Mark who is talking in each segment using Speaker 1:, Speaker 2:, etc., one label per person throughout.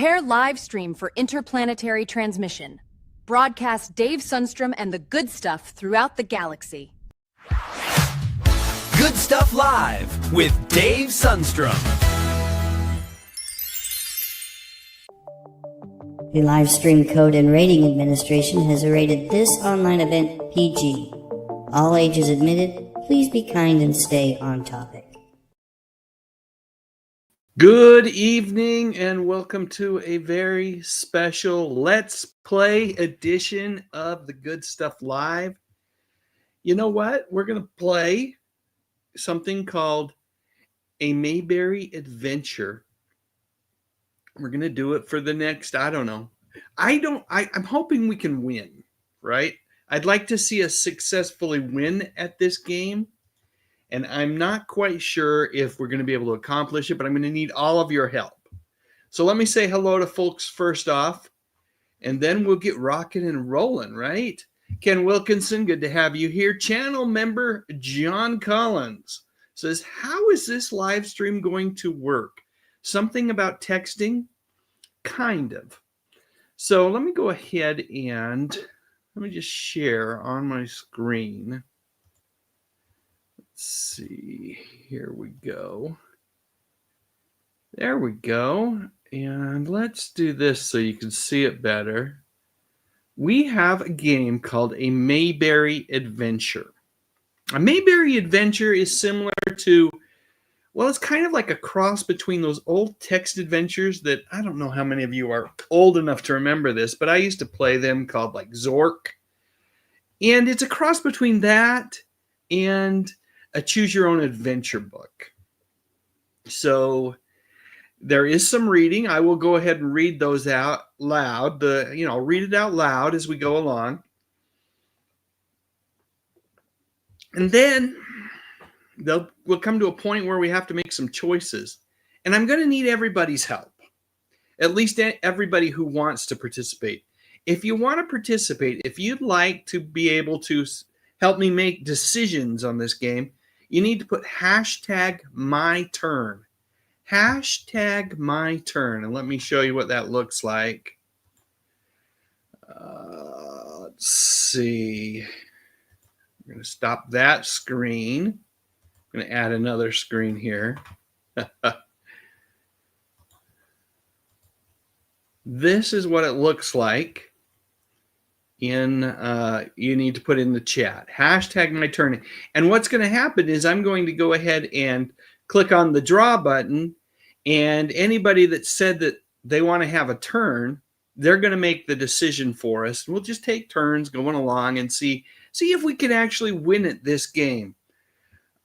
Speaker 1: Prepare live stream for interplanetary transmission. Broadcast Dave Sundstrom and the good stuff throughout the galaxy.
Speaker 2: Good Stuff Live with Dave Sundstrom.
Speaker 3: The Livestream Code and Rating Administration has rated this online event PG. All ages admitted. Please be kind and stay on topic.
Speaker 4: Good evening and welcome to a very special Let's Play edition of the Good Stuff Live. You know what? We're going to play something called a Mayberry Adventure. We're going to do it for the next, I don't know. I'm hoping we can win, right? I'd like to see us successfully win at this game. And I'm not quite sure if we're going to be able to accomplish it, but I'm going to need all of your help. So let me say hello to folks first off, and then we'll get rocking and rolling, right? Ken Wilkinson, good to have you here. Channel member John Collins says, how is this live stream going to work? Something about texting? Kind of. So let me go ahead and let me just share on my screen. See, here we go. There we go. And let's do this so you can see it better. We have a game called a Mayberry Adventure. A Mayberry Adventure is similar to, well, it's kind of like a cross between those old text adventures that I don't know how many of you are old enough to remember this, but I used to play them called like Zork. And it's a cross between that and a choose your own adventure book. So there is some reading. I will go ahead and read those out loud. Read it out loud as we go along. And then we'll come to a point where we have to make some choices. And I'm going to need everybody's help. At least everybody who wants to participate. If you want to participate, if you'd like to be able to help me make decisions on this game, you need to put hashtag my turn. Hashtag my turn. And let me show you what that looks like. Let's see. I'm going to stop that screen. I'm going to add another screen here. This is what it looks like. You need to put in the chat hashtag my turn, and what's going to happen is I'm going to go ahead and click on the draw button, and anybody that said that they want to have a turn, they're going to make the decision for us. We'll just take turns going along and see if we can actually win at this game.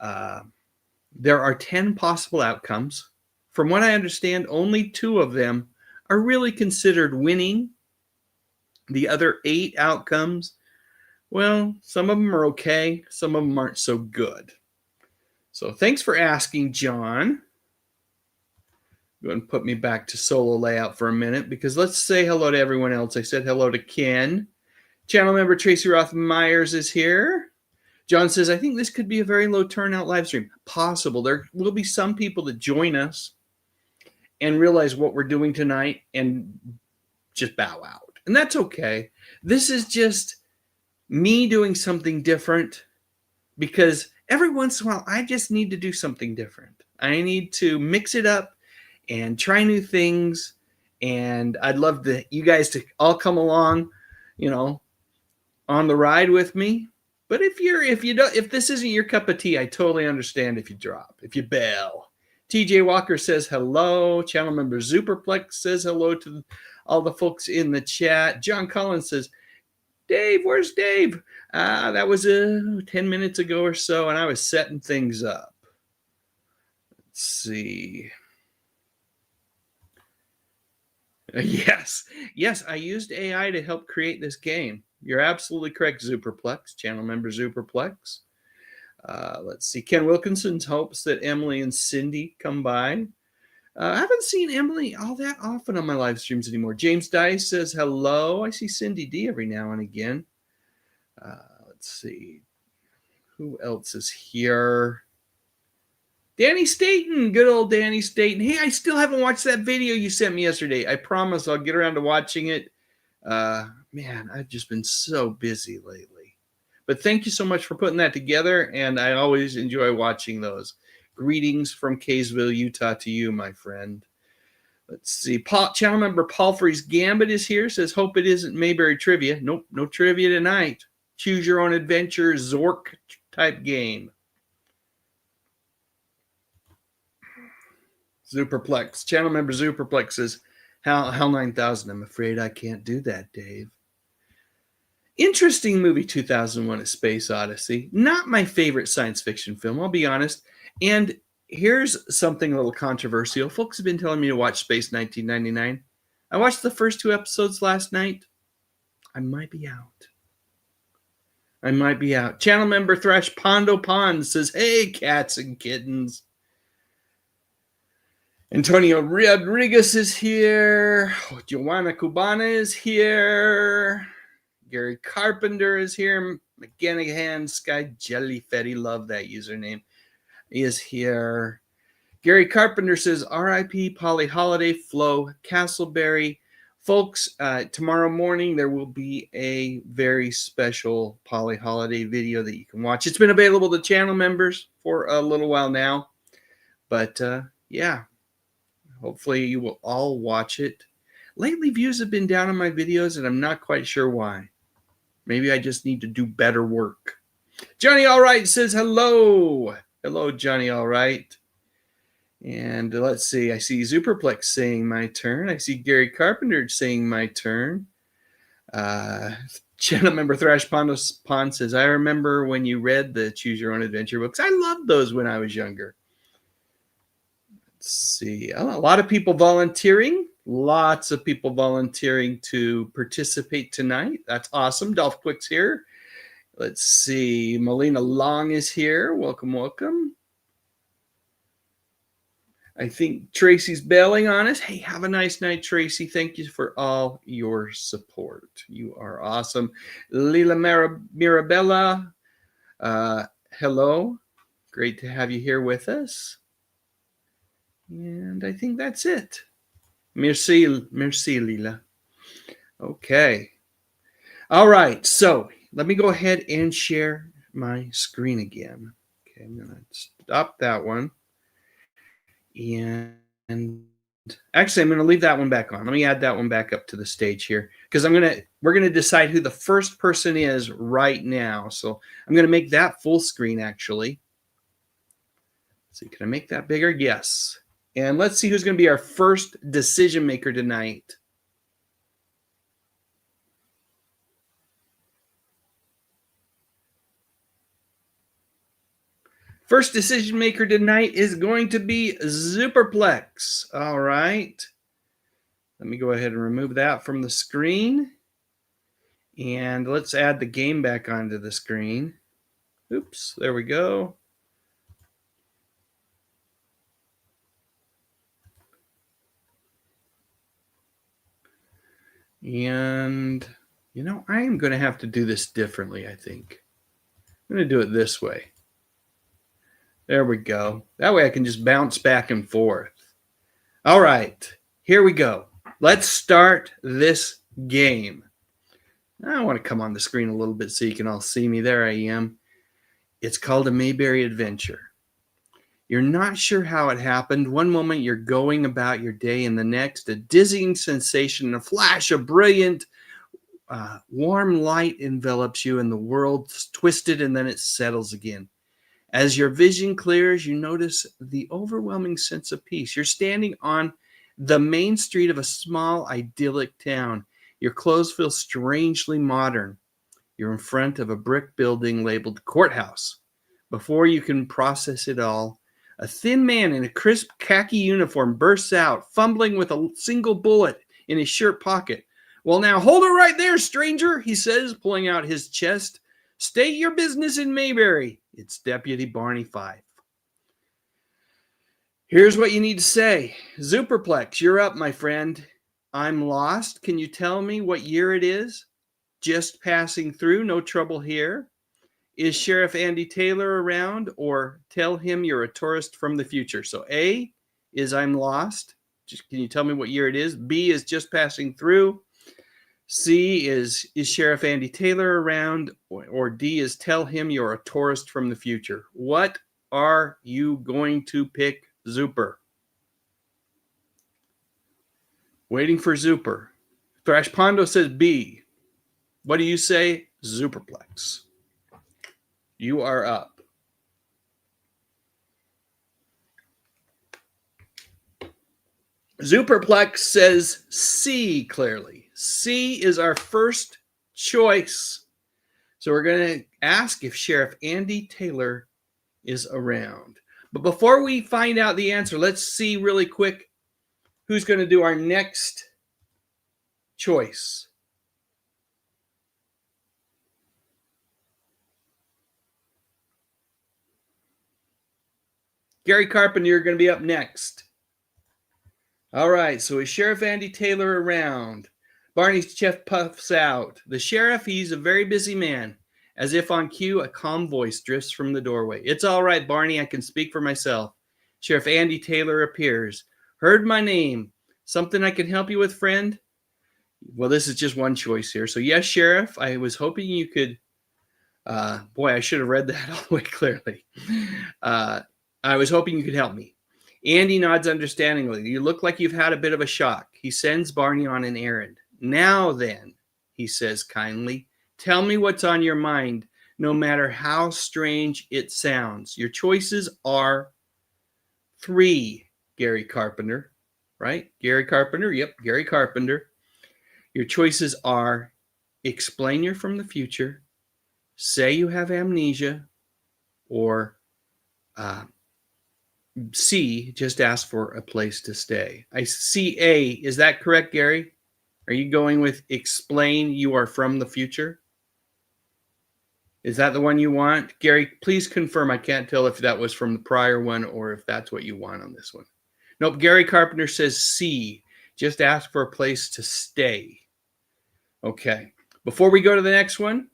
Speaker 4: There are 10 possible outcomes. From what I understand, only 2 of them are really considered winning. The other 8 outcomes, well, some of them are okay. Some of them aren't so good. So thanks for asking, John. Go ahead and put me back to solo layout for a minute, because let's say hello to everyone else. I said hello to Ken. Channel member Tracy Roth Myers is here. John says, I think this could be a very low turnout live stream. Possible. There will be some people that join us and realize what we're doing tonight and just bow out. And that's okay. This is just me doing something different, because every once in a while, I just need to do something different. I need to mix it up and try new things. And I'd love you guys to all come along, on the ride with me. But if this isn't your cup of tea, I totally understand if you drop, if you bail. TJ Walker says hello. Channel member Superplex says hello to all the folks in the chat. John Collins says, Dave, where's Dave? That was 10 minutes ago or so, and I was setting things up. Let's see. Yes, I used AI to help create this game. You're absolutely correct, Superplex, channel member Superplex. Let's see. Ken Wilkinson hopes that Emily and Cindy come by. I haven't seen Emily all that often on my live streams anymore. James Dice says hello. I see Cindy D every now and again. Let's see. Who else is here? Danny Staten, good old Danny Staten. Hey, I still haven't watched that video you sent me yesterday. I promise I'll get around to watching it. Man, I've just been so busy lately. But thank you so much for putting that together, and I always enjoy watching those. Greetings from Kaysville, Utah to you, my friend. Let's see. Channel member Paul Freeze Gambit is here. Says, hope it isn't Mayberry trivia. Nope, no trivia tonight. Choose your own adventure, Zork type game. Superplex. Channel member Superplex says, Hell 9000. I'm afraid I can't do that, Dave. Interesting movie, 2001: A Space Odyssey. Not my favorite science fiction film, I'll be honest. And here's something a little controversial. Folks have been telling me to watch Space 1999. I watched the first 2 episodes last night. I might be out. Channel member Thrash Pondo Pond says, hey, cats and kittens. Antonio Rodriguez is here. Joanna Cubana is here. Gary Carpenter is here. McGannigan Sky Jellyfetty, love that username, is here. Gary Carpenter says, R.I.P. Polly Holiday, Flo Castleberry. Folks, tomorrow morning there will be a very special Polly Holiday video that you can watch. It's been available to channel members for a little while now. But, yeah, hopefully you will all watch it. Lately, views have been down on my videos, and I'm not quite sure why. Maybe I just need to do better work. Johnny Allright says hello. Hello, Johnny Allright. And let's see. I see Superplex saying my turn. I see Gary Carpenter saying my turn. Channel member Thrash Pond says, I remember when you read the Choose Your Own Adventure books. I loved those when I was younger. Let's see. A lot of people volunteering. Lots of people volunteering to participate tonight. That's awesome. Dolph Quick's here. Let's see. Melina Long is here. Welcome, welcome. I think Tracy's bailing on us. Hey, have a nice night, Tracy. Thank you for all your support. You are awesome. Lila Mirabella, hello. Great to have you here with us. And I think that's it. Merci, Lila. Okay. All right. So let me go ahead and share my screen again. Okay, I'm going to stop that one. And actually, I'm going to leave that one back on. Let me add that one back up to the stage here because we're going to decide who the first person is right now. So I'm going to make that full screen actually. So can I make that bigger? Yes. And let's see who's going to be our first decision maker tonight. First decision maker tonight is going to be Superplex. All right. Let me go ahead and remove that from the screen. And let's add the game back onto the screen. Oops, there we go. And, you know, I am going to have to do this differently, I think. I'm going to do it this way. There we go. That way I can just bounce back and forth. All right, here we go. Let's start this game. I want to come on the screen a little bit so you can all see me. There I am. It's called a Mayberry Adventure. You're not sure how it happened. One moment you're going about your day, and the next a dizzying sensation, a flash of brilliant, warm light envelops you, and the world's twisted, and then it settles again. As your vision clears, you notice the overwhelming sense of peace. You're standing on the main street of a small, idyllic town. Your clothes feel strangely modern. You're in front of a brick building labeled courthouse. Before you can process it all, a thin man in a crisp khaki uniform bursts out, fumbling with a single bullet in his shirt pocket. Well, now, hold it right there, stranger, he says, pulling out his chest. State your business in Mayberry. It's Deputy Barney Fife. Here's what you need to say. Superplex, you're up, my friend. I'm lost. Can you tell me what year it is? Just passing through. No trouble here. is Sheriff Andy Taylor around? Or tell him you're a tourist from the future. So A is I'm lost. Can you tell me what year it is? B is just passing through. C is Sheriff Andy Taylor around? Or D is tell him you're a tourist from the future. What are you going to pick, Zooper? Waiting for Zooper. Thrash Pondo says B. What do you say, Zooperplex? You are up. Zooperplex says C clearly. C is our first choice. So we're going to ask if Sheriff Andy Taylor is around. But before we find out the answer, let's see really quick who's going to do our next choice. Gary Carpenter, you're going to be up next. All right, so is Sheriff Andy Taylor around? Barney's chest puffs out. The sheriff, he's a very busy man. As if on cue, a calm voice drifts from the doorway. It's all right, Barney, I can speak for myself. Sheriff Andy Taylor appears. Heard my name. Something I can help you with, friend? Well, this is just one choice here. So yes, Sheriff, I was hoping you could, boy, I should have read that all the way clearly. I was hoping you could help me. Andy nods understandingly. You look like you've had a bit of a shock. He sends Barney on an errand. Now then, he says kindly, tell me what's on your mind, no matter how strange it sounds. Your choices are 3, Gary Carpenter, right? Gary Carpenter, yep, Gary Carpenter. Your choices are explain you're from the future, say you have amnesia, or C, just ask for a place to stay. I see A. Is that correct, Gary? Are you going with explain you are from the future? Is that the one you want? Gary, please confirm. I can't tell if that was from the prior one or if that's what you want on this one. Nope, Gary Carpenter says C. Just ask for a place to stay. Okay. Before we go to the next one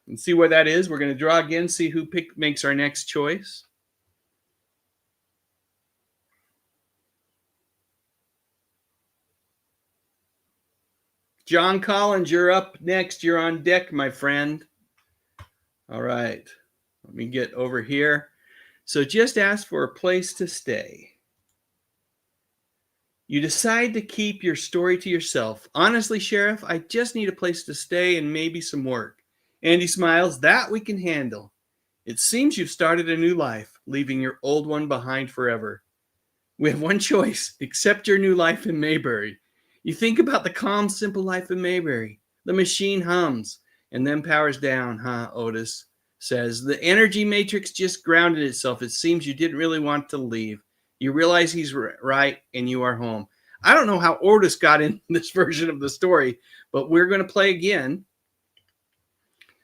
Speaker 4: and see where that is, we're going to draw again, see who makes our next choice. John Collins, you're up next. You're on deck, my friend. All right. Let me get over here. So just ask for a place to stay. You decide to keep your story to yourself. Honestly, Sheriff, I just need a place to stay and maybe some work. Andy smiles. That we can handle. It seems you've started a new life, leaving your old one behind forever. We have one choice. Accept your new life in Mayberry. You think about the calm, simple life in Mayberry. The machine hums and then powers down, huh, Otis says. The energy matrix just grounded itself. It seems you didn't really want to leave. You realize he's right and you are home. I don't know how Otis got in this version of the story, but we're going to play again.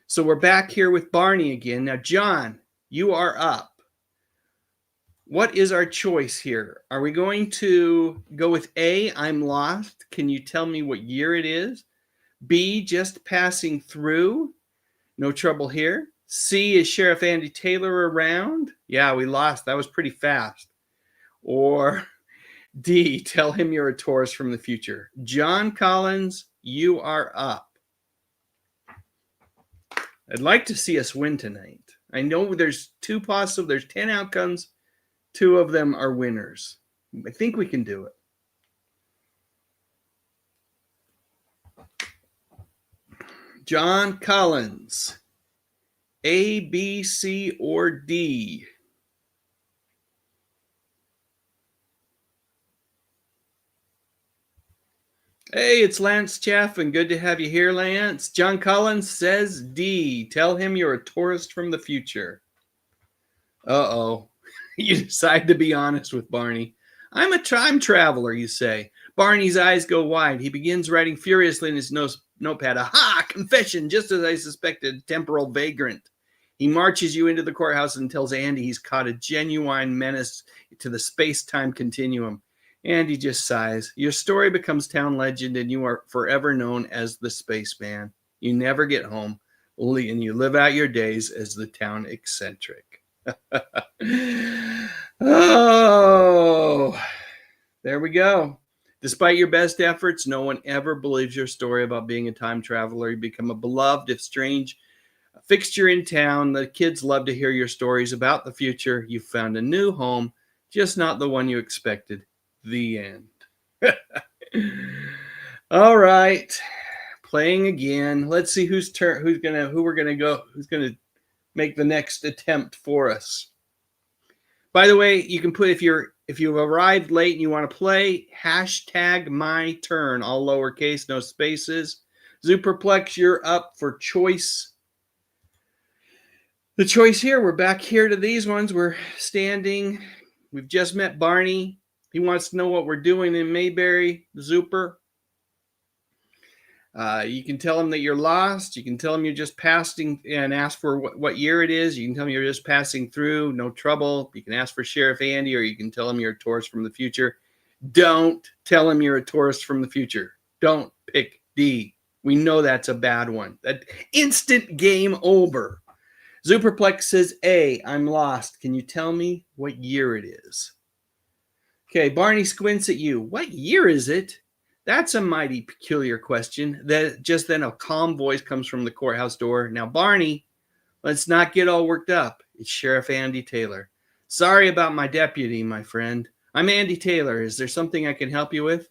Speaker 4: So we're back here with Barney again. Now, John, you are up. What is our choice here? Are we going to go with A, I'm lost? Can you tell me what year it is? B, just passing through? No trouble here. C, is Sheriff Andy Taylor around? Yeah, we lost. That was pretty fast. Or D, tell him you're a tourist from the future. John Collins, you are up. I'd like to see us win tonight. I know there's 2 possible. There's 10 outcomes. 2 of them are winners. I think we can do it. John Collins. A, B, C, or D? Hey, it's Lance Chaffin. Good to have you here, Lance. John Collins says D. Tell him you're a tourist from the future. Uh-oh. You decide to be honest with Barney. I'm a time traveler, you say. Barney's eyes go wide. He begins writing furiously in his notepad. Aha! Confession, just as I suspected. Temporal vagrant. He marches you into the courthouse and tells Andy he's caught a genuine menace to the space-time continuum. Andy just sighs. Your story becomes town legend and you are forever known as the spaceman. You never get home. and you live out your days as the town eccentric. Oh, there we go. Despite your best efforts, no one ever believes your story about being a time traveler. You become a beloved, if strange, fixture in town. The kids love to hear your stories about the future. You found a new home, just not the one you expected. The end. All right, playing again. Let's see who's gonna make the next attempt for us. By the way, you can put, if you've arrived late and you want to play, hashtag my turn, all lowercase, no spaces. Superplex, you're up for choice. The choice here, we're back here to these ones. We're standing. We've just met Barney. He wants to know what we're doing in Mayberry, Zuper. You can tell him that you're lost. You can tell him you're just passing and ask for what year it is. You can tell him you're just passing through, no trouble. You can ask for Sheriff Andy, or you can tell him you're a tourist from the future. Don't tell him you're a tourist from the future. Don't pick D. We know that's a bad one. That instant game over. Superplex says A, I'm lost. Can you tell me what year it is? Okay, Barney squints at you. What year is it? That's a mighty peculiar question. That just then a calm voice comes from the courthouse door. Now, Barney, let's not get all worked up. It's Sheriff Andy Taylor. Sorry about my deputy, my friend. I'm Andy Taylor. Is there something I can help you with?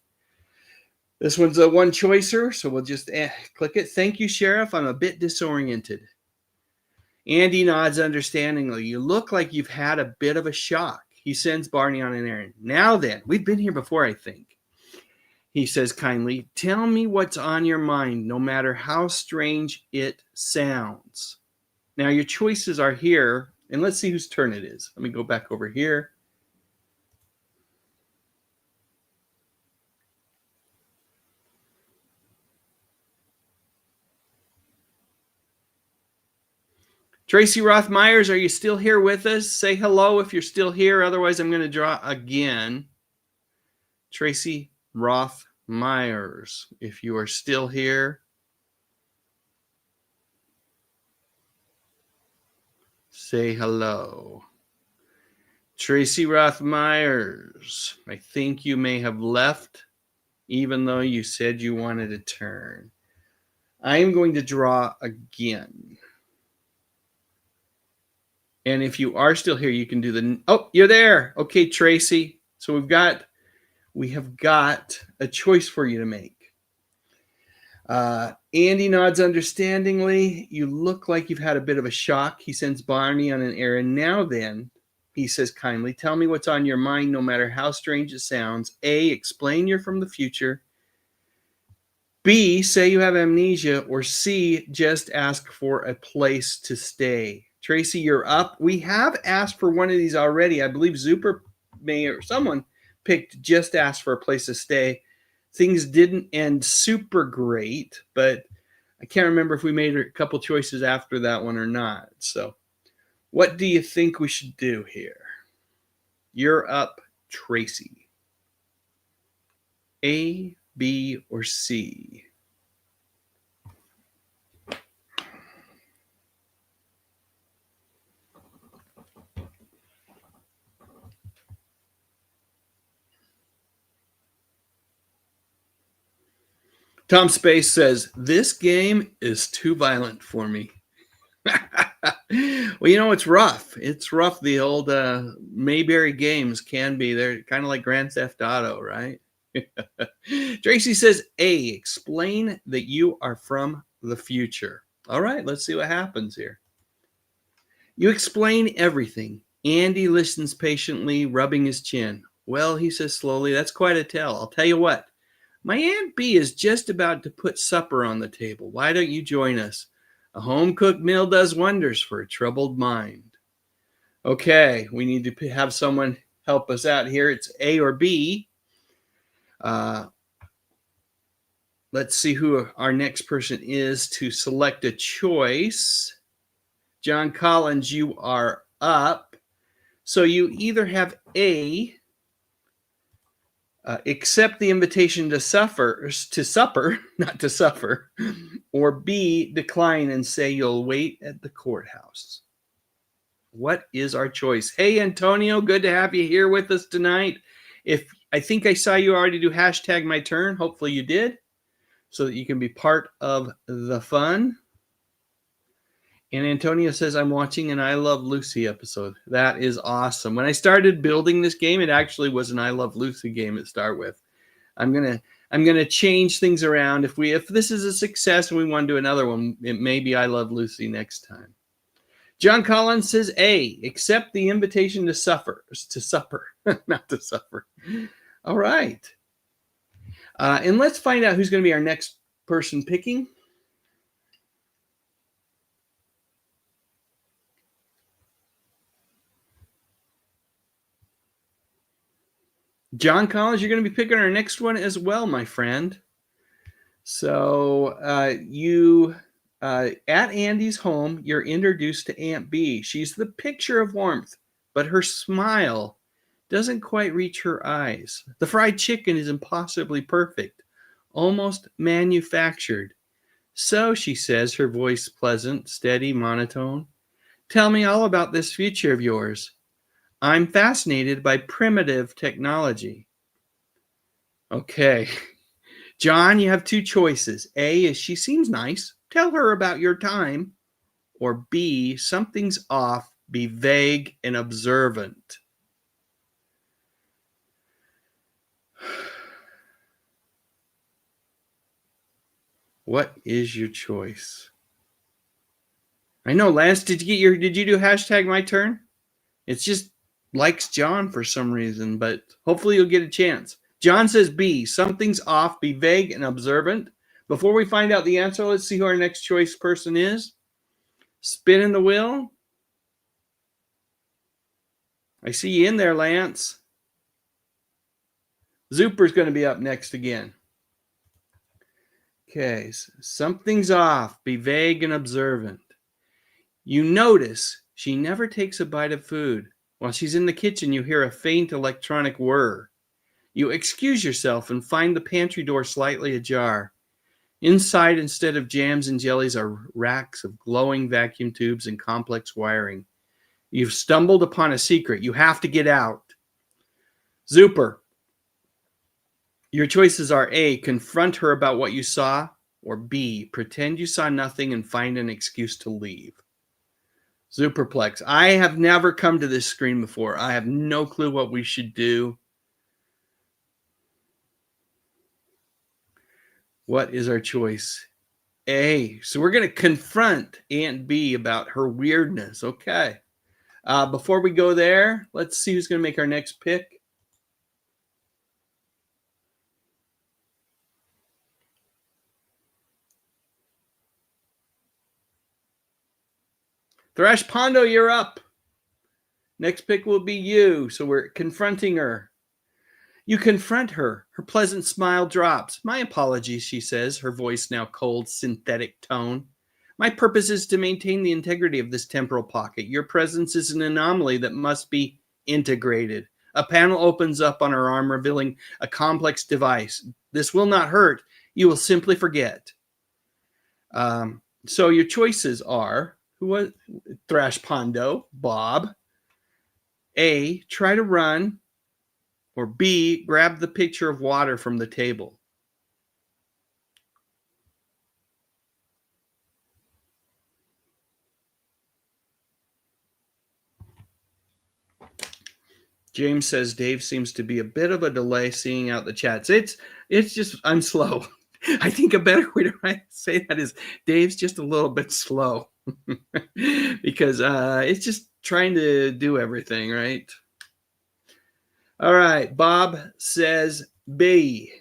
Speaker 4: This one's a one choicer, so we'll just click it. Thank you, Sheriff. I'm a bit disoriented. Andy nods understandingly. You look like you've had a bit of a shock. He sends Barney on an errand. Now then, we've been here before, I think. He says kindly, tell me what's on your mind, no matter how strange it sounds. Now, your choices are here, and let's see whose turn it is. Let me go back over here. Tracy Roth-Myers, are you still here with us? Say hello if you're still here. Otherwise, I'm going to draw again. Tracy Roth-Myers, if you are still here, say hello. Tracy Roth-Myers, I think you may have left, even though you said you wanted a turn. I am going to draw again. And if you are still here, you can do the... Oh, you're there. Okay, Tracy. So we have got a choice for you to make. Andy nods understandingly. You look like you've had a bit of a shock. He sends Barney on an errand. Now then, he says kindly, tell me what's on your mind, no matter how strange it sounds. A, explain you're from the future. B, say you have amnesia. Or C, just ask for a place to stay. Tracy, you're up. We have asked for one of these already. I believe Zuper may or someone picked just ask for a place to stay. Things didn't end super great, but I can't remember if we made a couple choices after that one or not. So what do you think we should do here? You're up, Tracy. A, B, or C? Tom Space says, this game is too violent for me. Well, you know, it's rough. It's rough. The old Mayberry games can be. They're kind of like Grand Theft Auto, right? Tracy says, A, explain that you are from the future. All right, let's see what happens here. You explain everything. Andy listens patiently, rubbing his chin. Well, he says slowly, that's quite a tell. I'll tell you what. My Aunt B is just about to put supper on the table. Why don't you join us? A home-cooked meal does wonders for a troubled mind. Okay, we need to have someone help us out here. It's A or B. Let's see who our next person is to select a choice. John Collins, you are up. So you either have A, accept the invitation to supper, not to suffer, or B, decline and say you'll wait at the courthouse. What is our choice? Hey, Antonio, good to have you here with us tonight. If I think I saw you already do hashtag my turn. Hopefully you did, so that you can be part of the fun. And Antonio says, I'm watching an I Love Lucy episode. That is awesome. When I started building this game, it actually was an I Love Lucy game to start with. I'm gonna change things around. If this is a success and we want to do another one, it may be I Love Lucy next time. John Collins says A, accept the invitation to supper, not to suffer. All right. And let's find out who's going to be our next person picking. John Collins, you're going to be picking our next one as well, my friend. So at Andy's home, you're introduced to Aunt B. She's the picture of warmth, but her smile doesn't quite reach her eyes. The fried chicken is impossibly perfect, almost manufactured. So, she says, her voice pleasant, steady, monotone, tell me all about this future of yours. I'm fascinated by primitive technology. Okay. John, you have two choices. A is she seems nice. Tell her about your time. Or B, something's off. Be vague and observant. What is your choice? I know, Lance, did you do hashtag my turn? It's just likes John for some reason, but hopefully you'll get a chance. John says B, something's off, be vague and observant. Before we find out the answer, let's see who our next choice person is. Spinning the wheel. I see you in there, Lance. Zuper's going to be up next again. Okay, something's off, be vague and observant. You notice she never takes a bite of food. While she's in the kitchen, you hear a faint electronic whir. You excuse yourself and find the pantry door slightly ajar. Inside, instead of jams and jellies, are racks of glowing vacuum tubes and complex wiring. You've stumbled upon a secret. You have to get out. Zuper, your choices are A, confront her about what you saw, or B, pretend you saw nothing and find an excuse to leave. Superplex, I have never come to this screen before. I have no clue what we should do. What is our choice? A. So we're going to confront Aunt B about her weirdness. Okay. Before we go there, let's see who's going to make our next pick. Thrash Pondo, you're up. Next pick will be you. So we're confronting her. You confront her. Her pleasant smile drops. My apologies, she says, her voice now cold, synthetic tone. My purpose is to maintain the integrity of this temporal pocket. Your presence is an anomaly that must be integrated. A panel opens up on her arm, revealing a complex device. This will not hurt. You will simply forget. So your choices are, who was Thrash Pondo, Bob. A, try to run. Or B, grab the pitcher of water from the table. James says Dave seems to be a bit of a delay seeing out the chats. It's just, I'm slow. I think a better way to say that is Dave's just a little bit slow because it's just trying to do everything, right? All right. Bob says B.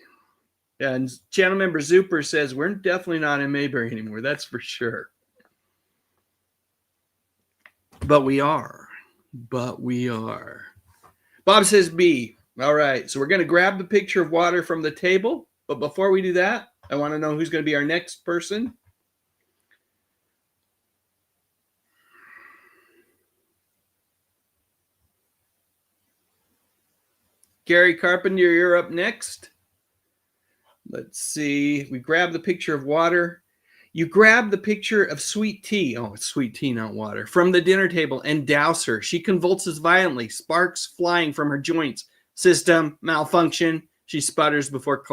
Speaker 4: And channel member Zuper says, we're definitely not in Mayberry anymore. That's for sure. But we are. Bob says B. All right. So we're going to grab the pitcher of water from the table. But before we do that, I want to know who's going to be our next person. Gary Carpenter, you're up next. Let's see. We grab the picture of water. You grab the picture of sweet tea. Oh, it's sweet tea, not water. From the dinner table and douse her. She convulses violently, sparks flying from her joints. System malfunction. She sputters before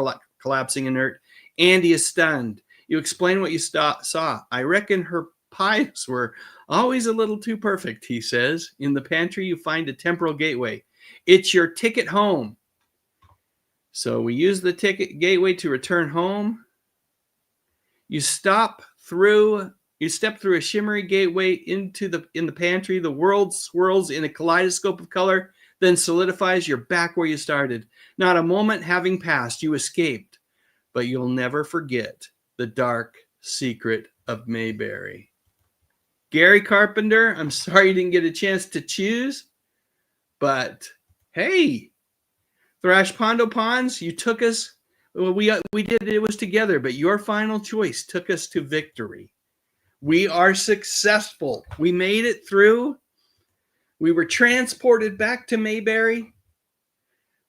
Speaker 4: collapsing inert. Andy is stunned. You explain what you saw. I reckon her pies were always a little too perfect, he says. In the pantry, you find a temporal gateway. It's your ticket home. So we use the ticket gateway to return home. You step through a shimmery gateway in the pantry. The world swirls in a kaleidoscope of color, then solidifies. You're back where you started. Not a moment having passed, you escaped, but you'll never forget the dark secret of Mayberry. Gary Carpenter, I'm sorry you didn't get a chance to choose, but hey, Thrash Pondo Ponds, you took us. Well, we did it was together, but your final choice took us to victory. We are successful. We made it through. We were transported back to Mayberry.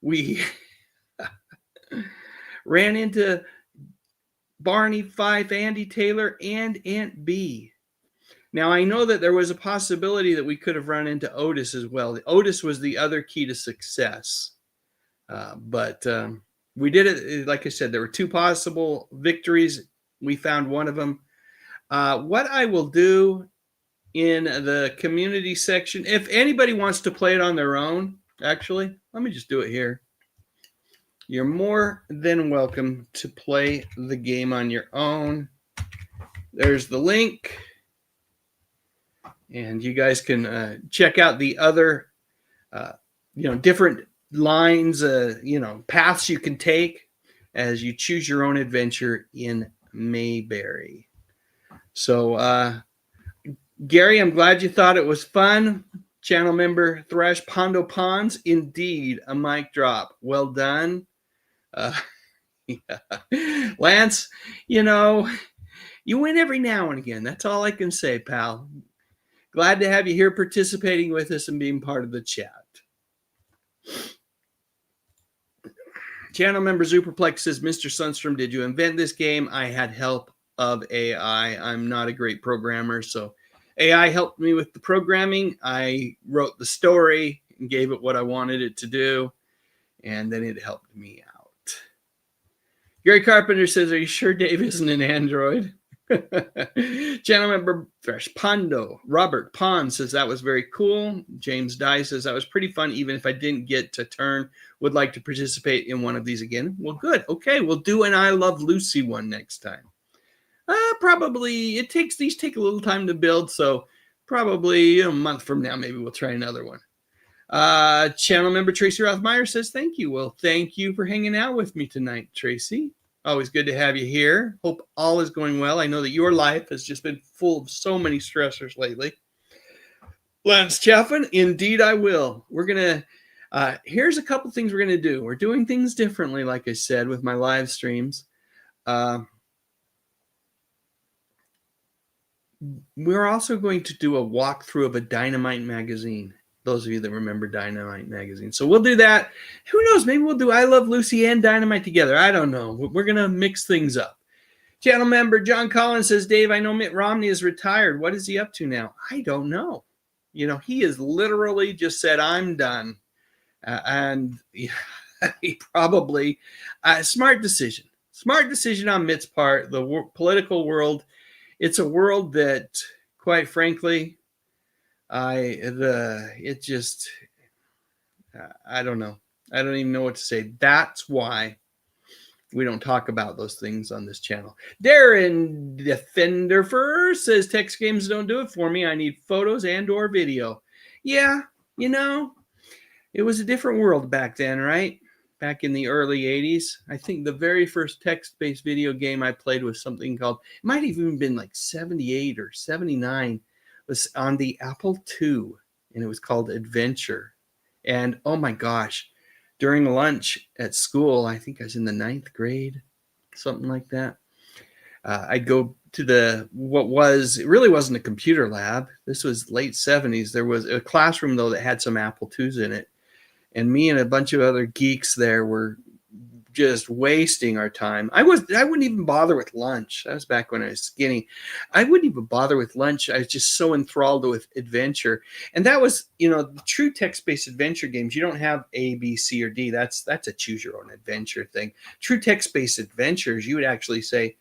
Speaker 4: We ran into Barney, Fife, Andy Taylor, and Aunt Bee. Now, I know that there was a possibility that we could have run into Otis as well. Otis was the other key to success. But we did it. Like I said, there were 2 possible victories. We found one of them. What I will do in the community section, if anybody wants to play it on their own, actually, let me just do it here. You're more than welcome to play the game on your own. There's the link. And you guys can check out the other, different lines, paths you can take as you choose your own adventure in Mayberry. So, Gary, I'm glad you thought it was fun. Channel member Thrash Pondo Ponds, indeed a mic drop. Well done. Yeah. Lance, you win every now and again. That's all I can say, pal. Glad to have you here participating with us and being part of the chat. Channel member Superplex says, Mr. Sundstrom, did you invent this game? I had help of AI. I'm not a great programmer, so AI helped me with the programming. I wrote the story and gave it what I wanted it to do, and then it helped me out. Gary Carpenter says, are you sure Dave isn't an android? Channel member Thrash Pondo Robert Pond says that was very cool. James Dye says that was pretty fun, even if I didn't get to turn. Would like to participate in one of these again. Well, good. Okay, we'll do an I Love Lucy one next time. Probably these take a little time to build, so probably a month from now maybe we'll try another one. Channel member Tracy Rothmeyer says thank you. Well, thank you for hanging out with me tonight, Tracy. Always good to have you here. Hope all is going well. I know that your life has just been full of so many stressors lately. Lance Chaffin, indeed I will. We're going to, here's a couple things we're going to do. We're doing things differently, like I said, with my live streams. We're also going to do a walkthrough of a Dynamite magazine. Those of you that remember Dynamite magazine. So we'll do that. Who knows? Maybe we'll do I Love Lucy and Dynamite together. I don't know. We're going to mix things up. Channel member John Collins says, Dave, I know Mitt Romney is retired. What is he up to now? I don't know. He has literally just said, I'm done. And he probably, smart decision. Smart decision on Mitt's part. The political world, it's a world that, quite frankly, I don't know. I don't even know what to say. That's why we don't talk about those things on this channel. Darren Defender Fur says text games don't do it for me. I need photos and or video. Yeah, it was a different world back then, right? Back in the early 80s. I think the very first text-based video game I played was something called, it might have even been like 78 or 79. Was on the Apple II, and it was called Adventure. And oh my gosh, during lunch at school, I think I was in the 9th grade, something like that. I'd go to it really wasn't a computer lab. This was late 70s. There was a classroom though that had some Apple IIs in it. and me and a bunch of other geeks there were just wasting our time. I wouldn't even bother with lunch. That was back when I was skinny. I wouldn't even bother with lunch. I was just so enthralled with adventure. And that was, true text-based adventure games. You don't have A, B, C, or D. That's a choose your own adventure thing. True text-based adventures, you would actually say,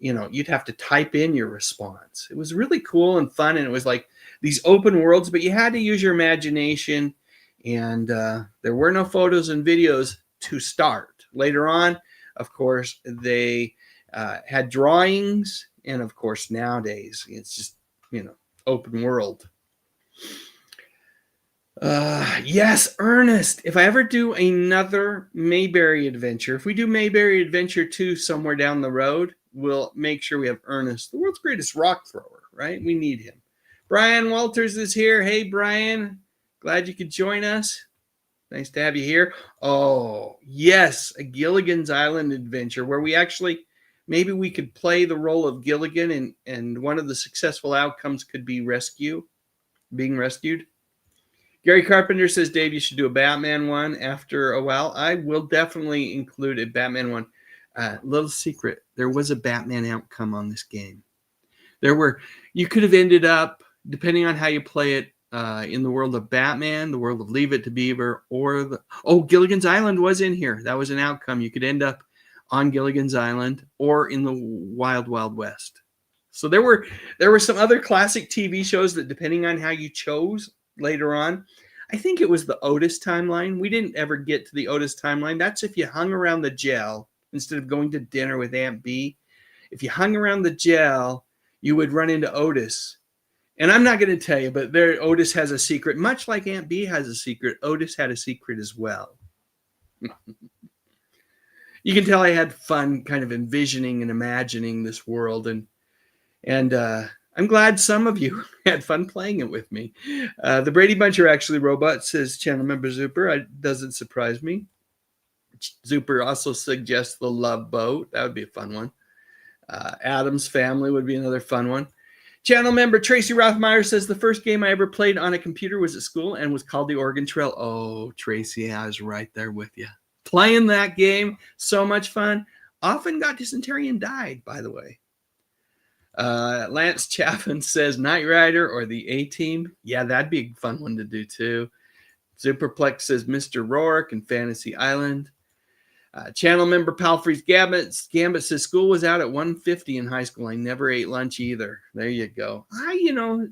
Speaker 4: you'd have to type in your response. It was really cool and fun, and it was like these open worlds, but you had to use your imagination, and there were no photos and videos to start. Later on, of course, they had drawings, and of course, nowadays, it's just, open world. Yes, Ernest, if I ever do another Mayberry Adventure, if we do Mayberry Adventure 2 somewhere down the road, we'll make sure we have Ernest, the world's greatest rock thrower, right? We need him. Brian Walters is here. Hey, Brian, glad you could join us. Nice to have you here. Oh, yes, a Gilligan's Island adventure where maybe we could play the role of Gilligan, and one of the successful outcomes could be being rescued. Gary Carpenter says, Dave, you should do a Batman one after a while. I will definitely include a Batman one. Little secret, there was a Batman outcome on this game. You could have ended up, depending on how you play it, in the world of Batman, the world of Leave It to Beaver, or Gilligan's Island was in here. That was an outcome. You could end up on Gilligan's Island or in the Wild Wild West. So there were some other classic TV shows that, depending on how you chose later on, I think it was the Otis timeline. We didn't ever get to the Otis timeline. That's if you hung around the jail instead of going to dinner with Aunt B. If you hung around the jail, you would run into Otis. And I'm not going to tell you, but Otis has a secret. Much like Aunt B has a secret, Otis had a secret as well. You can tell I had fun kind of envisioning and imagining this world. And I'm glad some of you had fun playing it with me. The Brady Bunch are actually robots, says channel member Zuper. It doesn't surprise me. Zuper also suggests the Love Boat. That would be a fun one. Adam's Family would be another fun one. Channel member Tracy Rothmeyer says, the first game I ever played on a computer was at school and was called the Oregon Trail. Oh, Tracy, I was right there with you. Playing that game, so much fun. Often got dysentery and died, by the way. Lance Chaffin says, Knight Rider or the A-Team. Yeah, that'd be a fun one to do too. Superplex says Mr. Rourke and Fantasy Island. Channel member Palfrey's Gambit says, school was out at 1:50 in high school. I never ate lunch either. There you go. I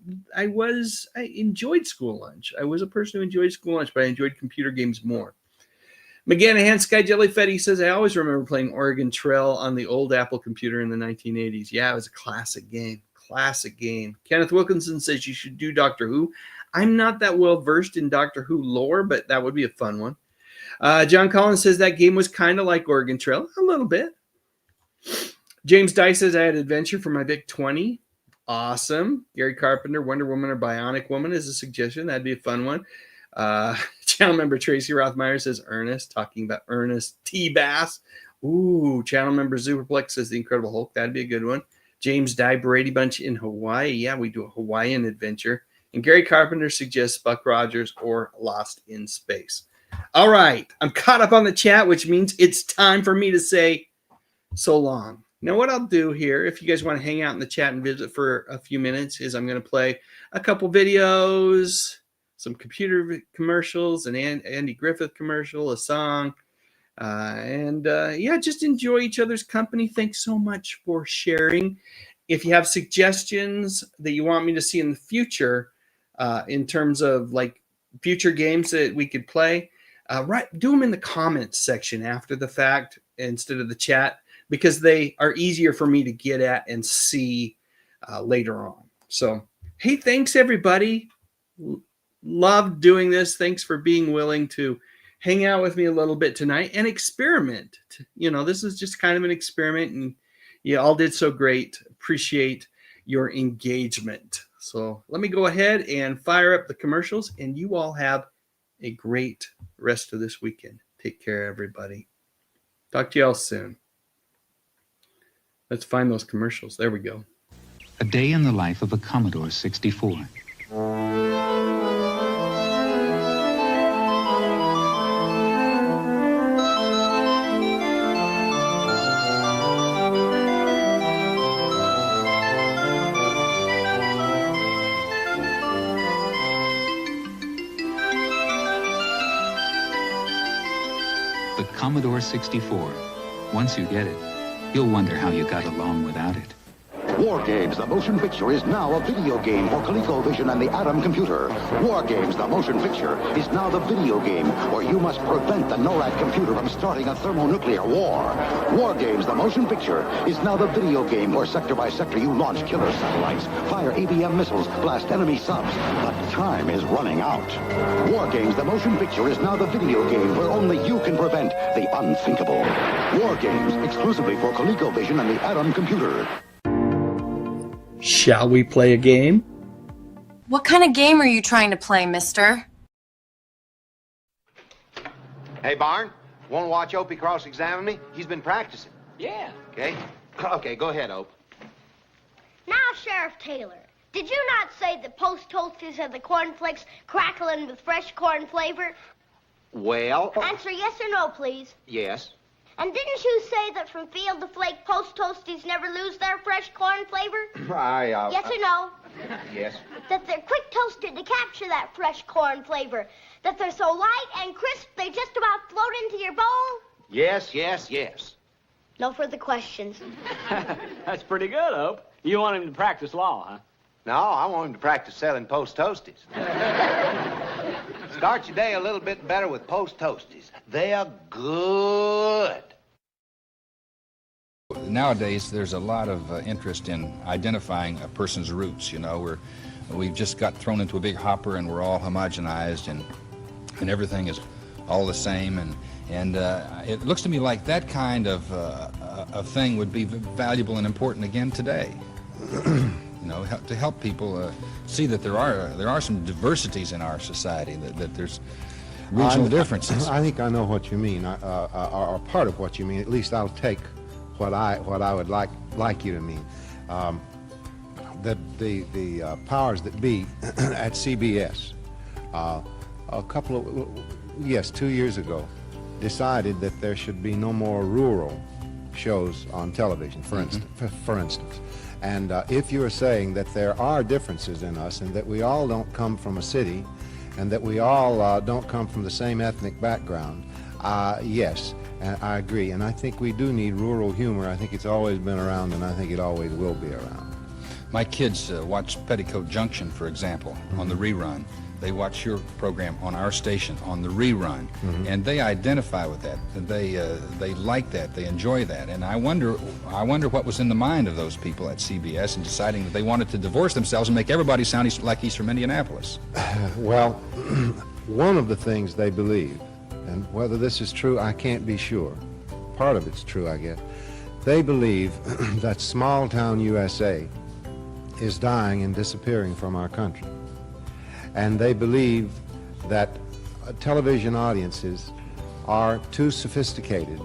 Speaker 4: enjoyed school lunch. I was a person who enjoyed school lunch, but I enjoyed computer games more. McGanahan Sky Jellyfetty says, I always remember playing Oregon Trail on the old Apple computer in the 1980s. Yeah, it was a classic game. Classic game. Kenneth Wilkinson says you should do Doctor Who. I'm not that well versed in Doctor Who lore, but that would be a fun one. John Collins says that game was kind of like Oregon Trail, a little bit. James Dye says I had Adventure for my VIC-20. Awesome. Gary Carpenter, Wonder Woman or Bionic Woman is a suggestion. That'd be a fun one. Channel member Tracy Rothmeyer says Ernest, talking about Ernest T. Bass. Ooh, channel member Superplex says The Incredible Hulk. That'd be a good one. James Dye, Brady Bunch in Hawaii. Yeah, we do a Hawaiian adventure. And Gary Carpenter suggests Buck Rogers or Lost in Space. All right, I'm caught up on the chat, which means it's time for me to say so long. Now, what I'll do here, if you guys want to hang out in the chat and visit for a few minutes, is I'm going to play a couple videos, some computer commercials, an Andy Griffith commercial, a song, just enjoy each other's company. Thanks so much for sharing. If you have suggestions that you want me to see in the future, in terms of like future games that we could play, do them in the comments section after the fact instead of the chat, because they are easier for me to get at and see later on. So, hey, thanks everybody. Loved doing this. Thanks for being willing to hang out with me a little bit tonight and experiment. This is just kind of an experiment, and you all did so great. Appreciate your engagement. So let me go ahead and fire up the commercials, and you all have a great rest of this weekend. Take care, everybody. Talk to you all soon. Let's find those commercials. There we go.
Speaker 5: A day in the life of a Commodore 64. the Commodore 64. Once you get it, you'll wonder how you got along without it.
Speaker 6: War Games, the motion picture, is now a video game for ColecoVision and the Atom computer. War Games, the motion picture, is now the video game where you must prevent the NORAD computer from starting a thermonuclear war. War Games, the motion picture, is now the video game where sector by sector you launch killer satellites, fire ABM missiles, blast enemy subs. But time is running out. War Games, the motion picture, is now the video game where only you can prevent the unthinkable. War Games, exclusively for ColecoVision and the Atom computer.
Speaker 4: Shall we play a game?
Speaker 1: What kind of game are you trying to play, mister?
Speaker 7: Hey, Barn, want to watch Opie cross-examine me? He's been practicing.
Speaker 8: Yeah.
Speaker 7: Okay? Okay, go ahead, Ope.
Speaker 9: Now, Sheriff Taylor, did you not say that Post Toasties have the cornflakes crackling with fresh corn flavor?
Speaker 7: Well...
Speaker 9: Answer yes or no, please.
Speaker 7: Yes.
Speaker 9: And didn't you say that from field to flake, Post Toasties never lose their fresh corn flavor? Yes or no?
Speaker 7: Yes.
Speaker 9: That they're quick toasted to capture that fresh corn flavor. That they're so light and crisp they just about float into your bowl?
Speaker 7: Yes, yes, yes.
Speaker 9: No further questions.
Speaker 8: That's pretty good, Hope. You want him to practice law, huh?
Speaker 7: No, I want him to practice selling Post Toasties. Start your day a little bit better with Post Toasties. They're good.
Speaker 10: Nowadays, there's a lot of interest in identifying a person's roots. You know, we've just got thrown into a big hopper and we're all homogenized and everything is all the same. And it looks to me like that kind of thing would be valuable and important again today. You know, to help people see that there are some diversities in our society, that there's regional differences.
Speaker 11: I think I know what you mean, or part of what you mean. At least I'll take what I would like you to mean. That the powers that be at CBS, a couple of 2 years ago, decided that there should be no more rural shows on television, for instance. And if you're saying that there are differences in us and that we all don't come from a city and that we all don't come from the same ethnic background, yes, I agree. And I think we do need rural humor. I think it's always been around and I think it always will be around.
Speaker 10: My kids watch Petticoat Junction, for example, on the rerun. They watch your program on our station on the rerun, and they identify with that. They like that. They enjoy that. And I wonder what was in the mind of those people at CBS in deciding that they wanted to divorce themselves and make everybody sound like he's from Indianapolis.
Speaker 11: Well, one of the things they believe, and whether this is true, I can't be sure. Part of it's true, I guess. They believe that small-town USA is dying and disappearing from our country. And they believe that television audiences are too sophisticated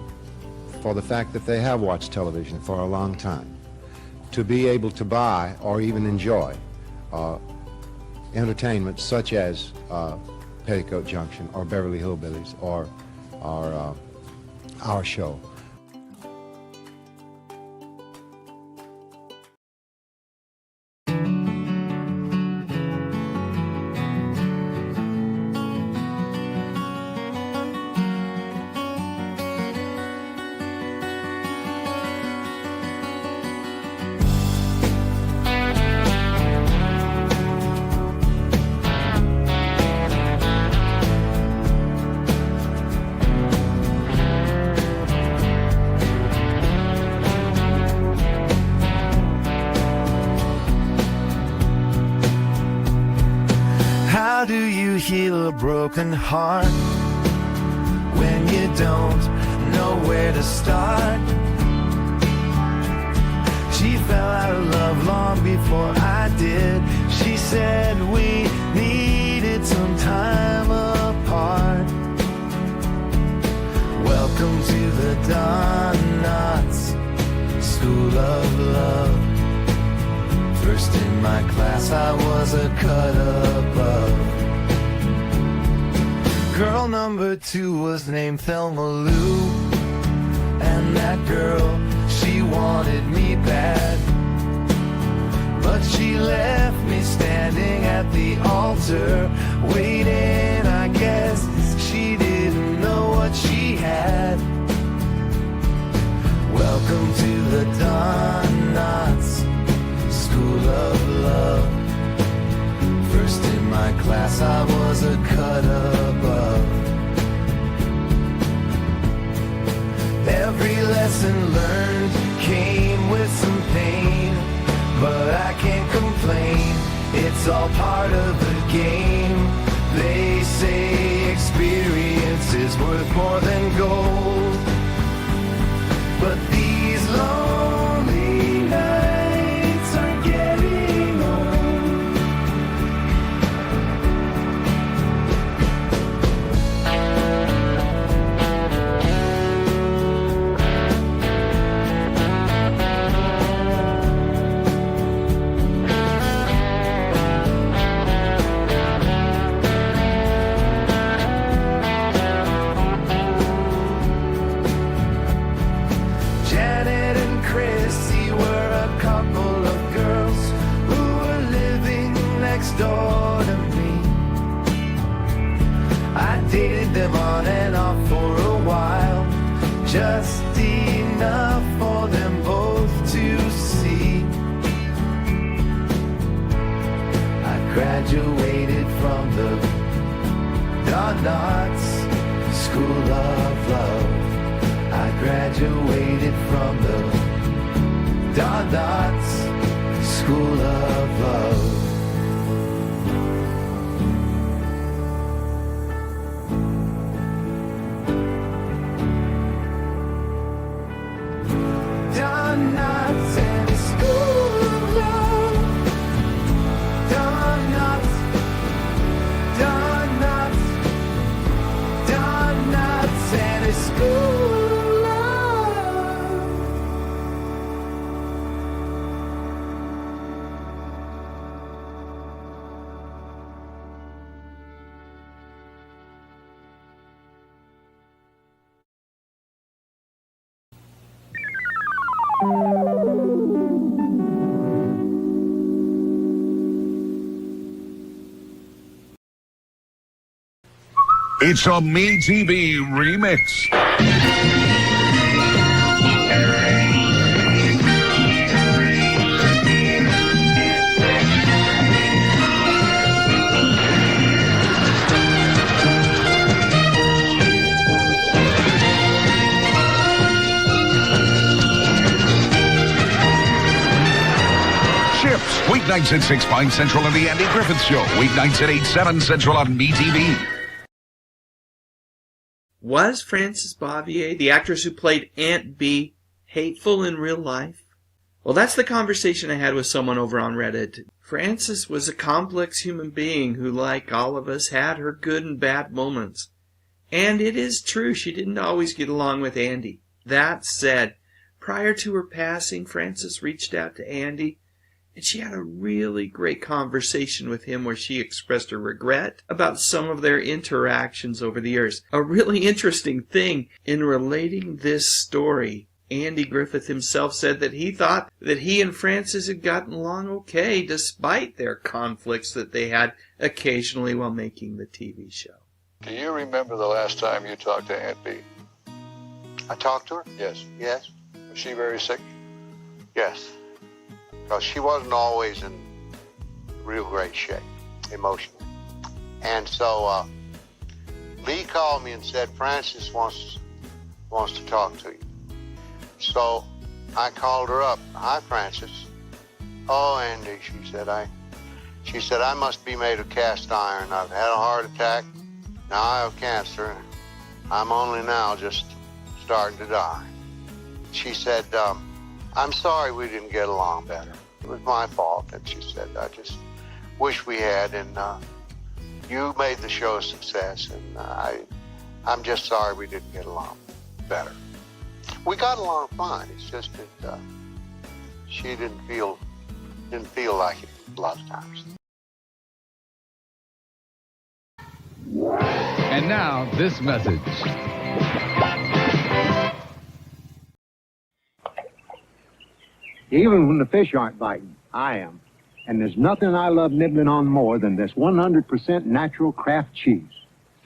Speaker 11: for the fact that they have watched television for a long time to be able to buy or even enjoy entertainment such as Petticoat Junction or Beverly Hillbillies or our show.
Speaker 2: How do you heal a broken heart when you don't know where to start? She fell out of love long before I did. She said we needed some time apart. Welcome to the Donuts School of Love. First in my class I was a cut above. Girl number 2 was named Thelma Lou, and that girl, she wanted me bad. But she left me standing at the altar, waiting. I guess she didn't know what she had. the Donuts School of Love. First in my class I was a cut above. Every lesson learned came with some pain, but I can't complain, it's all part of the game. They say experience is worth more than gold, but these lonely nights are getting old. Janet and Chrissy were a couple of girls who were living next door to me. I dated them on and off for a while, just enough for them both to see. I graduated from the Donuts School of Love. I graduated from the Donuts School of Love. Donuts and a School of Love. Donuts, donuts, donuts and a School.
Speaker 12: It's a MeTV remix. Chips, weeknights at 6, 5 Central on The Andy Griffith Show. Weeknights at 8, 7 Central on MeTV.
Speaker 4: Was Frances Bavier, the actress who played Aunt Bee, hateful in real life? Well, that's the conversation I had with someone over on Reddit. Frances was a complex human being who, like all of us, had her good and bad moments. And it is true, she didn't always get along with Andy. That said, prior to her passing, Frances reached out to Andy, and she had a really great conversation with him where she expressed her regret about some of their interactions over the years. A really interesting thing in relating this story, Andy Griffith himself said that he thought that he and Frances had gotten along okay despite their conflicts that they had occasionally while making the TV show.
Speaker 13: Do you remember the last time you talked to Aunt Bee?
Speaker 6: I talked to her?
Speaker 13: Yes.
Speaker 6: Yes.
Speaker 13: Was she very sick?
Speaker 6: Yes. Because she wasn't always in real great shape, emotionally. And so Lee called me and said, Frances wants to talk to you. So I called her up. Hi, Frances. Oh, Andy, she said, I must be made of cast iron. I've had a heart attack. Now I have cancer. I'm only now just starting to die. She said, I'm sorry we didn't get along better. It was my fault. And she said, I just wish we had. And you made the show a success. And I'm just sorry we didn't get along better. We got along fine. It's just that she didn't feel like it a lot of times.
Speaker 14: And now, this message.
Speaker 15: Even when the fish aren't biting, I am. And there's nothing I love nibbling on more than this 100% natural Kraft cheese.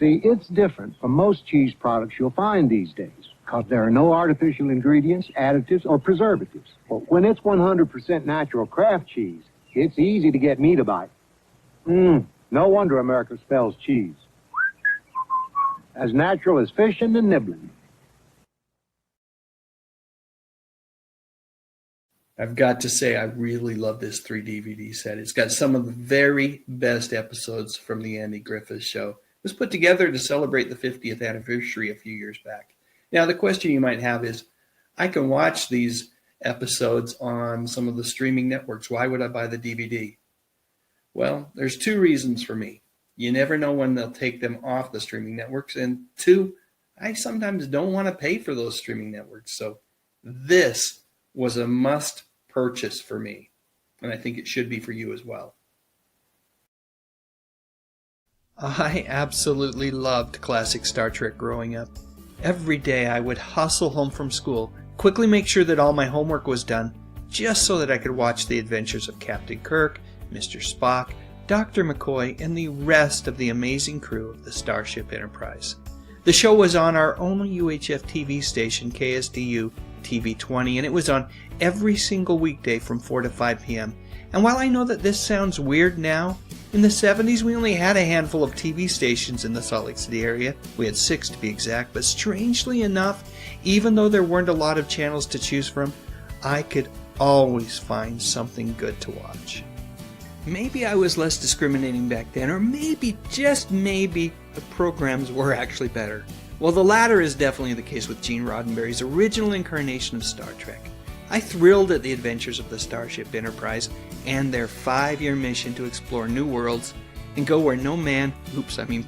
Speaker 15: See, it's different from most cheese products you'll find these days. because there are no artificial ingredients, additives, or preservatives. But when it's 100% natural Kraft cheese, it's easy to get me to bite. No wonder America spells cheese. As natural as fishing and nibbling.
Speaker 4: I've got to say, I really love this 3 DVD set. It's got some of the very best episodes from the Andy Griffith Show. It was put together to celebrate the 50th anniversary a few years back. Now, the question you might have is, I can watch these episodes on some of the streaming networks. Why would I buy the DVD? Well, there's 2 reasons for me. You never know when they'll take them off the streaming networks. And 2, I sometimes don't want to pay for those streaming networks. So this was a must purchase for me. And I think it should be for you as well. I absolutely loved classic Star Trek growing up. Every day I would hustle home from school, quickly make sure that all my homework was done, just so that I could watch the adventures of Captain Kirk, Mr. Spock, Dr. McCoy, and the rest of the amazing crew of the Starship Enterprise. The show was on our only UHF TV station, KSDU TV 20, and it was on every single weekday from 4 to 5 p.m. And while I know that this sounds weird now, in the 70s we only had a handful of TV stations in the Salt Lake City area. We had 6 to be exact, but strangely enough, even though there weren't a lot of channels to choose from, I could always find something good to watch. Maybe I was less discriminating back then, or maybe, just maybe, the programs were actually better. Well, the latter is definitely the case with Gene Roddenberry's original incarnation of Star Trek. I thrilled at the adventures of the Starship Enterprise and their 5-year mission to explore new worlds and go where no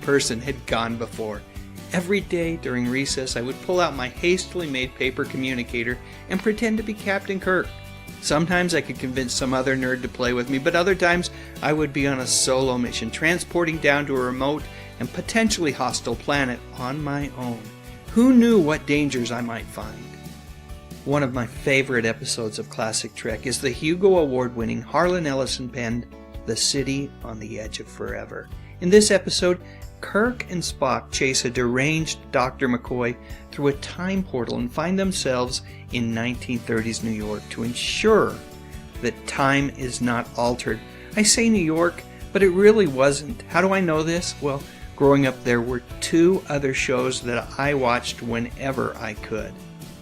Speaker 4: person had gone before. Every day during recess, I would pull out my hastily made paper communicator and pretend to be Captain Kirk. Sometimes I could convince some other nerd to play with me, but other times I would be on a solo mission, transporting down to a remote and potentially hostile planet on my own. Who knew what dangers I might find? One of my favorite episodes of classic Trek is the Hugo Award-winning Harlan Ellison-penned The City on the Edge of Forever. In this episode, Kirk and Spock chase a deranged Dr. McCoy through a time portal and find themselves in 1930s New York to ensure that time is not altered. I say New York, but it really wasn't. How do I know this? Well, growing up there were 2 other shows that I watched whenever I could.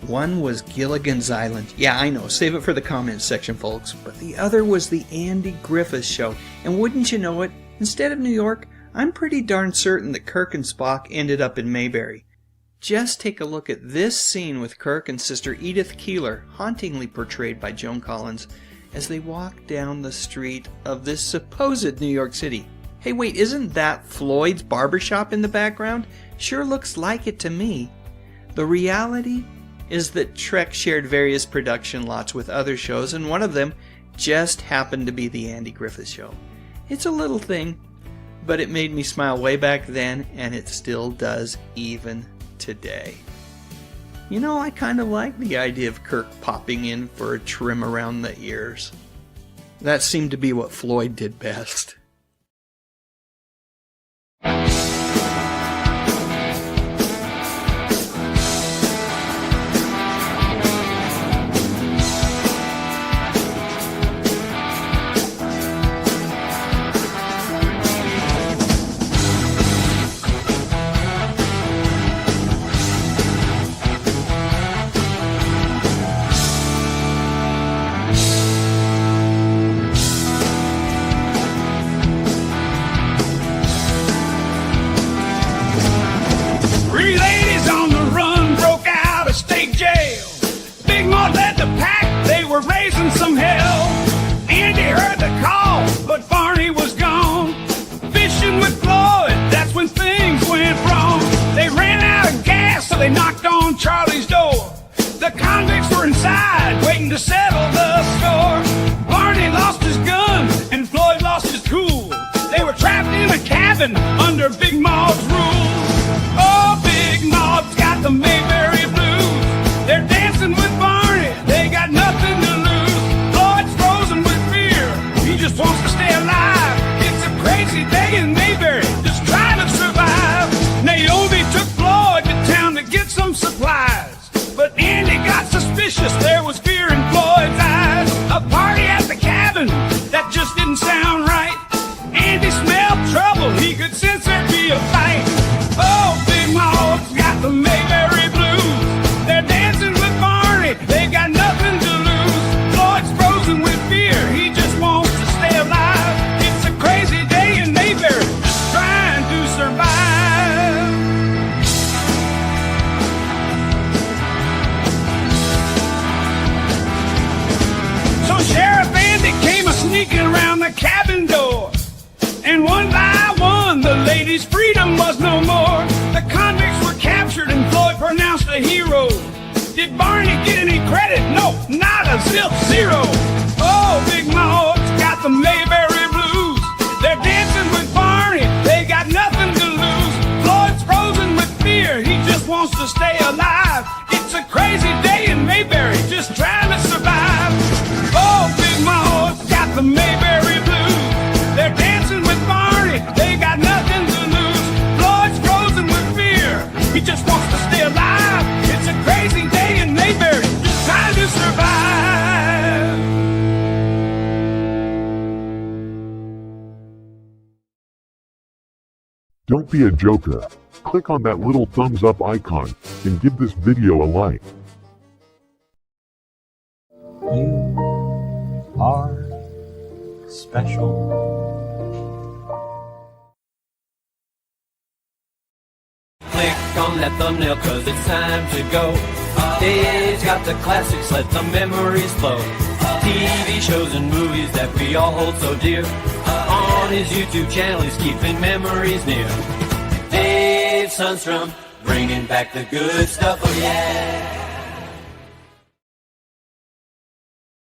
Speaker 4: One was Gilligan's Island. Yeah, I know, save it for the comments section, folks. But the other was the Andy Griffith Show. And wouldn't you know it, instead of New York, I'm pretty darn certain that Kirk and Spock ended up in Mayberry. Just take a look at this scene with Kirk and Sister Edith Keeler, hauntingly portrayed by Joan Collins, as they walk down the street of this supposed New York City. Hey, wait, isn't that Floyd's barbershop in the background? Sure looks like it to me. The reality is that Trek shared various production lots with other shows, and one of them just happened to be the Andy Griffith Show. It's a little thing, but it made me smile way back then, and it still does even today. You know, I kind of like the idea of Kirk popping in for a trim around the ears. That seemed to be what Floyd did best.
Speaker 16: Some hell. Andy heard the call, but Barney was gone. Fishing with Floyd, that's when things went wrong. They ran out of gas, so they knocked on Charlie's door. The convicts were inside, waiting to settle the score. Barney lost his gun, and Floyd lost his cool. They were trapped in a cabin under Big Maud's rules. Oh, Big Maud's got the Mayberry blues. They're dancing with Barney, they got nothing to lose. Just wants to stay alive. It's a crazy day in Mayberry, just trying to survive. Naomi took Floyd to town to get some supplies. city's freedom was no more. The convicts were captured and Floyd pronounced a hero. Did Barney get any credit? No, not a zero. Oh, Big Maho's got the Mayberry blues. They're dancing with Barney, they got nothing to lose. Floyd's frozen with fear, he just wants to stay alive. It's a crazy day in Mayberry, just trying to survive. Oh, Big Maho's got the Mayberry blues. They're dancing with Barney, they got nothing to lose. Floyd's frozen with fear, he just wants to stay alive. It's a crazy day in Mayberry, just trying to survive.
Speaker 17: Don't be a joker. Click on that little thumbs up icon and give this video a like.
Speaker 18: You are special.
Speaker 19: Click on that thumbnail cause it's time to go. Dave's got the classics, let the memories flow. TV shows and movies that we all hold so dear. On his YouTube channel he's keeping memories near. Dave Sundstrom, bringing back the good stuff, oh yeah.